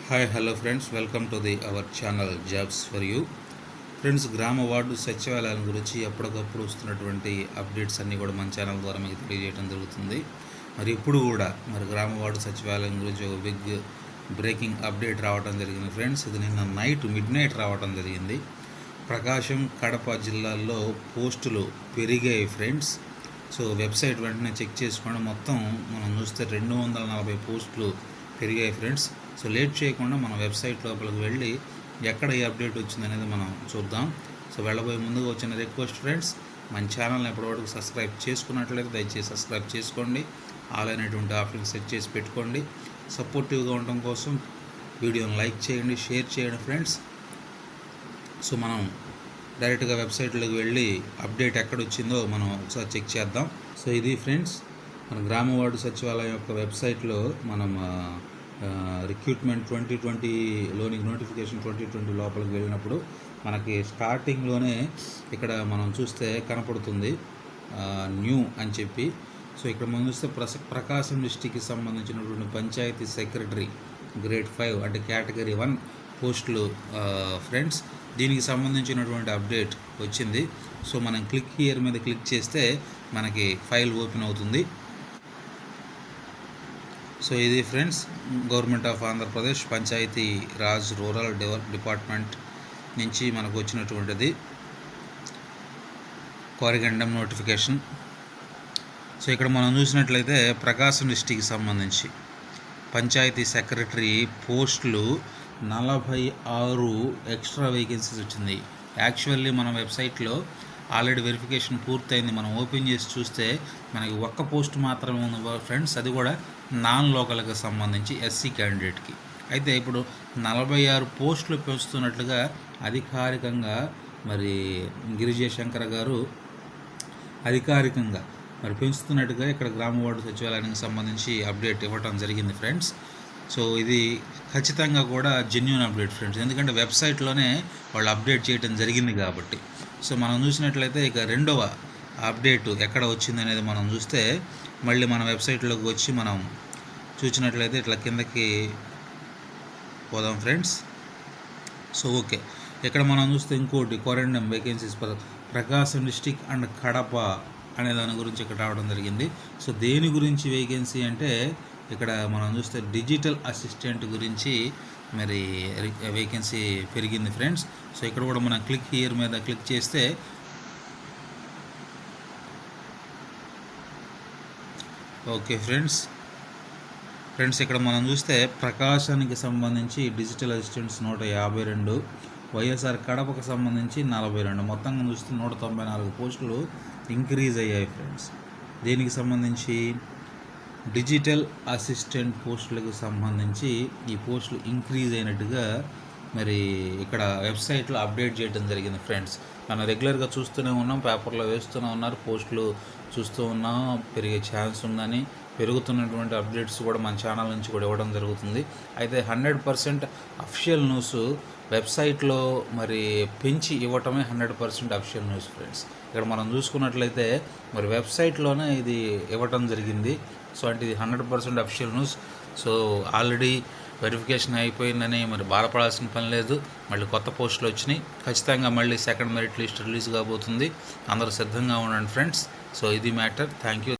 Hi hello friends, welcome to our channel jobs for you. Friends, గ్రామ ward సచివాలయాల గురించి ఎప్పటికప్పుడు వస్తున్నటువంటి అప్డేట్స్ అన్నీ కూడా మన ఛానల్ ద్వారా మీకు తెలియజేయడం జరుగుతుంది. మరి ఇప్పుడు కూడా గ్రామ వార్డు సచివాలయం గురించి ఒక బిగ్ బ్రేకింగ్ అప్డేట్ రావడం జరిగింది ఫ్రెండ్స్. ఇది నిన్న మిడ్ నైట్ రావడం జరిగింది. ప్రకాశం, కడప జిల్లాల్లో పోస్టులు పెరిగాయి ఫ్రెండ్స్. సో వెబ్సైట్ వెంటనే చెక్ చేసుకోండి. మొత్తం మనం చూస్తే 240 పోస్టులు పెరిగాయి ఫ్రెండ్స్. సో లేట్ చేయకుండా మన వెబ్సైట్ లోపలికి వెళ్ళి ఎక్కడ ఈ అప్డేట్ వచ్చిందనేది మనం చూద్దాం. సో వెళ్ళబోయే ముందుగా వచ్చిన రిక్వెస్ట్ ఫ్రెండ్స్, మన ఛానల్ని ఎప్పటివరకు సబ్స్క్రైబ్ చేసుకున్నట్లయితే దయచేసి సబ్స్క్రైబ్ చేసుకోండి. ఆల్ అనేటువంటి ఆప్షన్ సెట్ చేసి పెట్టుకోండి. సపోర్టివ్గా ఉండటం కోసం వీడియోని లైక్ చేయండి, షేర్ చేయండి ఫ్రెండ్స్. సో మనం డైరెక్ట్గా వెబ్సైట్లోకి వెళ్ళి అప్డేట్ ఎక్కడ వచ్చిందో మనం ఒకసారి చెక్ చేద్దాం. సో ఇది ఫ్రెండ్స్, మన గ్రామ వార్డు సచివాలయం యొక్క వెబ్సైట్లో మనం రిక్రూట్మెంట్ 2020లోని నోటిఫికేషన్ 2020 లోపలికి వెళ్ళినప్పుడు మనకి స్టార్టింగ్లోనే ఇక్కడ మనం చూస్తే కనపడుతుంది న్యూ అని చెప్పి. సో ఇక్కడ మనం చూస్తే ప్రకాశం డిస్టిక్కి సంబంధించినటువంటి పంచాయతీ సెక్రటరీ గ్రేడ్ 5 అంటే కేటగిరీ 1 పోస్టులు ఫ్రెండ్స్. దీనికి సంబంధించినటువంటి అప్డేట్ వచ్చింది. సో మనం క్లిక్ హియర్ మీద క్లిక్ చేస్తే మనకి ఫైల్ ఓపెన్ అవుతుంది. సో ఇది friends, government of Andhra Pradesh Panchayati Raj rural department నుంచి మనకు వచ్చినటువంటిది కోరిగండం నోటిఫికేషన్. సో ఇక్కడ మనం చూసినట్లయితే ప్రకాశం డిస్టిక్కి సంబంధించి పంచాయతీ సెక్రటరీ పోస్టులు 46 ఎక్స్ట్రా వేకెన్సీస్ వచ్చింది. యాక్చువల్లీ మన వెబ్సైట్లో ఆల్రెడీ వెరిఫికేషన్ పూర్తయింది. మనం ఓపెన్ చేసి చూస్తే మనకి ఒక్క పోస్ట్ మాత్రమే ఉంది ఫ్రెండ్స్, అది కూడా నాన్ లోకల్కి సంబంధించి ఎస్సీ క్యాండిడేట్కి. అయితే ఇప్పుడు 46 పోస్టులు పెంచుతున్నట్లుగా అధికారికంగా గిరిజశంకర్ గారు అధికారికంగా పెంచుతున్నట్టుగా ఇక్కడ గ్రామ వార్డు సచివాలయానికి సంబంధించి అప్డేట్ ఇవ్వటం జరిగింది ఫ్రెండ్స్. సో ఇది ఖచ్చితంగా కూడా జెన్యూన్ అప్డేట్ ఫ్రెండ్స్, ఎందుకంటే వెబ్సైట్లోనే వాళ్ళు అప్డేట్ చేయడం జరిగింది కాబట్టి. సో మనం చూసినట్లయితే ఇక రెండవ అప్డేట్ ఎక్కడ వచ్చింది అనేది మనం చూస్తే మళ్ళీ మన వెబ్సైట్లోకి వచ్చి మనం చూసినట్లయితే ఇట్లా కిందకి పోదాం ఫ్రెండ్స్. సో ఓకే, ఇక్కడ మనం చూస్తే ఇంకోటి corundum vacancies Prakasam district and Kadapa అనే దాని గురించి ఇక్కడ రావడం జరిగింది. సో దేని గురించి వేకెన్సీ అంటే ఇక్కడ మనం చూస్తే డిజిటల్ అసిస్టెంట్ గురించి వేకెన్సీ పెరిగింది ఫ్రెండ్స్. సో ఇక్కడ కూడా మనం క్లిక్ హియర్ మీద క్లిక్ చేస్తే ఓకే ఫ్రెండ్స్ ఇక్కడ మనం చూస్తే ప్రకాశానికి సంబంధించి డిజిటల్ అసిస్టెంట్స్ 152, వైఎస్ఆర్ కడపకు సంబంధించి 42, మొత్తంగా చూస్తే 194 పోస్టులు ఇంక్రీజ్ అయ్యాయి ఫ్రెండ్స్. దీనికి సంబంధించి డిజిటల్ అసిస్టెంట్ పోస్టులకు సంబంధించి ఈ పోస్టులు ఇంక్రీజ్ అయినట్టుగా ఇక్కడ వెబ్సైట్లో అప్డేట్ చేయడం జరిగింది ఫ్రెండ్స్. మనం రెగ్యులర్గా చూస్తూనే ఉన్నాం, పేపర్లో వేస్తూనే ఉన్నారు, పోస్టులు చూస్తూ ఉన్నాం, పెరిగే ఛాన్స్ ఉందని. పెరుగుతున్నటువంటి అప్డేట్స్ కూడా మన ఛానల్ నుంచి కూడా ఇవ్వడం జరుగుతుంది. అయితే 100% అఫిషియల్ న్యూస్ వెబ్సైట్లో పెంచి ఇవ్వటమే 100% అఫిషియల్ న్యూస్ ఫ్రెండ్స్. ఇక్కడ మనం చూసుకున్నట్లయితే వెబ్సైట్లోనే ఇది ఇవ్వటం జరిగింది. సో అంటే ఇది 100% official news. So already verification అయిపోయిందని బాధపడాల్సిన పని లేదు. మళ్ళీ కొత్త పోస్టులు వచ్చినాయి. ఖచ్చితంగా మళ్ళీ సెకండ్ మెరిట్ లిస్ట్ రిలీజ్ కాబోతుంది. అందరూ సిద్ధంగా ఉండండి ఫ్రెండ్స్. సో ఇది మ్యాటర్. Thank you.